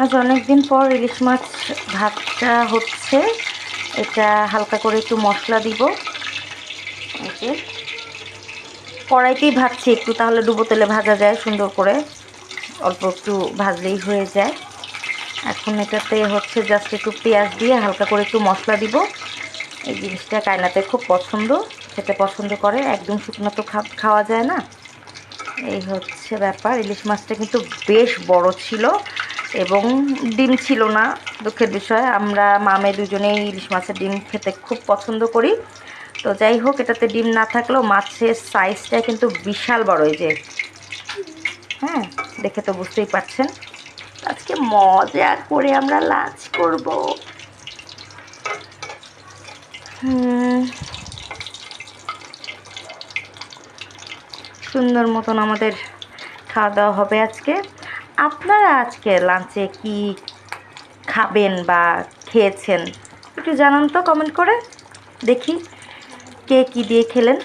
আজ অনেক দিন পর ইলিশ মাছ ভাজা হচ্ছে। এটা হালকা করে একটু মশলা দিব। এই যে কড়াইতেই ভাজছি একটু, তাহলে ডুবো তেলে ভাজা যায় সুন্দর করে, অল্প একটু ভাজলেই হয়ে যায়। এখন এটাতে হচ্ছে জাস্ট একটু পেঁয়াজ দিয়ে হালকা করে একটু মশলা দিব। এই জিনিসটা কায়নাতে খুব পছন্দ, খেতে পছন্দ করে। একদম শুকনো তো খাওয়া যায় না। এই হচ্ছে ব্যাপার। ইলিশ মাছটা কিন্তু বেশ বড় ছিল এবং ডিম ছিল না, দুঃখের বিষয়। আমরা মামে দুজনেই ইলিশ মাছের ডিম খেতে খুব পছন্দ করি। তো যাই হোক, এটাতে ডিম না থাকলেও মাছের সাইজটা কিন্তু বিশাল বড়। এই যে, হ্যাঁ, দেখে তো বুঝতেই পারছেন। আজকে মজা করে আমরা লাঞ্চ করব। সুন্দর মতন আমাদের খাওয়া দাওয়া হবে আজকে। আপনারা আজকে লাঞ্চে কি খাবেন বা খেয়েছেন একটু জানান তো কমেন্ট করে, দেখি কে কী দিয়ে খেলেন।